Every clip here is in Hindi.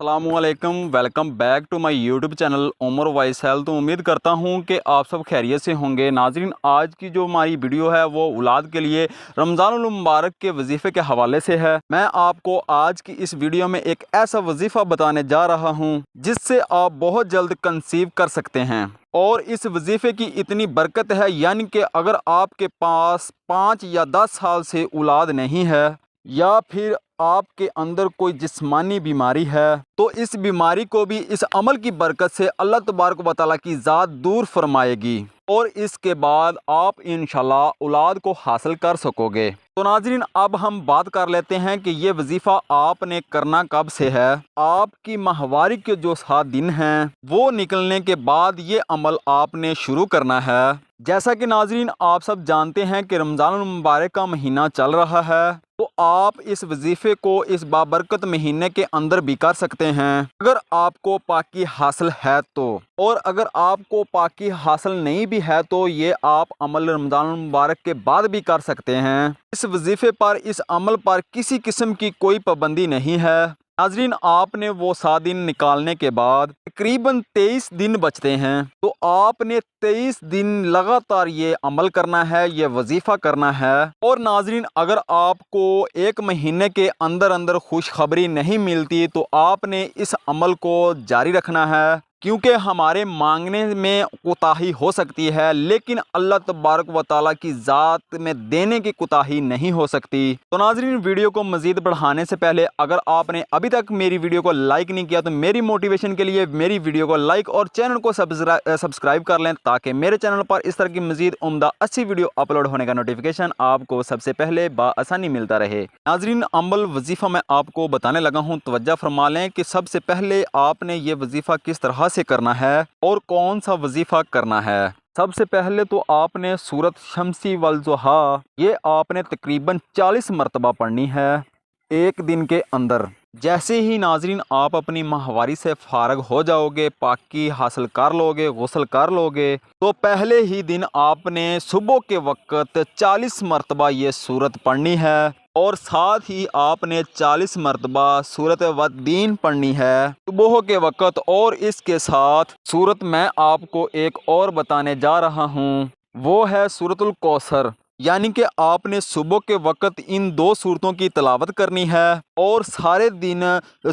अस्सलामुअलैकुम, welcome back to my YouTube channel Umar वाइसल। तो उम्मीद करता हूं कि आप सब खैरियत से होंगे। नाजरीन, आज की जो हमारी वीडियो है वो औलाद के लिए रमज़ानुल मुबारक के वजीफ़े के हवाले से है। मैं आपको आज की इस वीडियो में एक ऐसा वजीफ़ा बताने जा रहा हूं जिससे आप बहुत जल्द कंसीव कर सकते हैं। और इस वजीफ़े की इतनी बरकत है, यानी कि अगर आपके पास 5 या 10 साल से औलाद नहीं है या फिर आपके अंदर कोई जिस्मानी बीमारी है, तो इस बीमारी को भी इस अमल की बरकत से अल्लाह तबारक व तआला की ज़ात दूर फरमाएगी और इसके बाद आप इंशाल्लाह औलाद को हासिल कर सकोगे। तो नाजरीन, अब हम बात कर लेते हैं कि ये वजीफ़ा आपने करना कब से है। आपकी माहवारी के जो 7 दिन हैं वो निकलने के बाद ये अमल आपने शुरू करना है। जैसा कि नाजरीन आप सब जानते हैं कि रमज़ानुल मुबारक का महीना चल रहा है, तो आप इस वजीफ़े को इस बाबरकत महीने के अंदर भी कर सकते हैं अगर आपको पाकी हासिल है तो। और अगर आपको पाकी हासिल नहीं भी है तो ये आप अमल रमज़ानुल मुबारक के बाद भी कर सकते हैं। इस वजीफ़े पर, इस अमल पर किसी किस्म की कोई पाबंदी नहीं है। नाजरीन, आपने वो 7 दिन निकालने के बाद तकरीबन 23 दिन बचते हैं, तो आपने 23 दिन लगातार ये अमल करना है, ये वजीफ़ा करना है। और नाजरीन, अगर आपको 1 महीने के अंदर अंदर खुशखबरी नहीं मिलती तो आपने इस अमल को जारी रखना है, क्योंकि हमारे मांगने में कोताही हो सकती है लेकिन अल्लाह तबारक व तआला की ज़ात में देने की कोताही नहीं हो सकती। तो नाजरीन, वीडियो को मज़ीद बढ़ाने से पहले अगर आपने अभी तक मेरी वीडियो को लाइक नहीं किया तो मेरी मोटिवेशन के लिए मेरी वीडियो को लाइक और चैनल को सब्सक्राइब कर लें, ताकि मेरे चैनल पर इस तरह की मज़ीद उम्दा अच्छी वीडियो अपलोड होने का नोटिफिकेशन आपको सबसे पहले बआसानी मिलता रहे। नाजरीन, अमल वजीफ़ा मैं आपको बताने लगा हूँ, तवज्जो फरमा लें कि सबसे पहले आपने ये वजीफ़ा किस तरह से करना है और कौन सा वजीफ़ा करना है। सबसे पहले तो आपने सूरत शम्सी वल ज़ुहा ये आपने तकरीबन 40 मरतबा पढ़नी है 1 दिन के अंदर। जैसे ही नाजरीन आप अपनी माहवारी से फारग हो जाओगे, पाकी हासिल कर लोगे, गुस्ल कर लोगे, तो पहले ही दिन आपने सुबह के वक़्त 40 मरतबा ये सूरत पढ़नी है और साथ ही आपने 40 मरतबा सूरत वद्दीन पढ़नी है सुबह के वक़्त। और इसके साथ सूरत मैं आपको एक और बताने जा रहा हूँ, वो है सूरतुल कौसर। यानी कि आपने सुबह के वक़्त इन 2 सूरतों की तिलावत करनी है और सारे दिन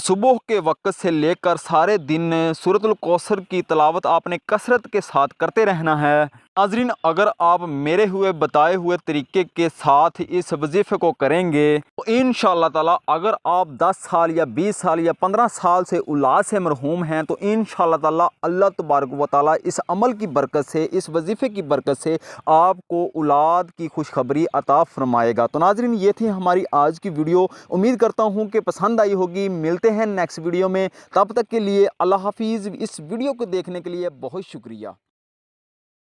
सुबह के वक़्त से लेकर सारे दिन सूरतुल कौसर की तिलावत आपने कसरत के साथ करते रहना है। नाज़रीन, अगर आप मेरे बताए हुए तरीके के साथ इस वजीफ़े को करेंगे तो इंशाअल्लाह ताला अगर आप 10 साल या 20 साल या 15 साल से औलाद से मरहूम हैं तो इंशाअल्लाह ताला अल्लाह तबारक व तआला इस अमल की बरकत से, इस वजीफ़े की बरकत से आपको औलाद की खुशखबरी अता फरमाएगा। तो नाज़रीन, ये थी हमारी आज की वीडियो। उम्मीद करता हूँ कि पसंद आई होगी। मिलते हैं नेक्स्ट वीडियो में, तब तक के लिए अल्लाह हाफिज़। इस वीडियो को देखने के लिए बहुत शुक्रिया।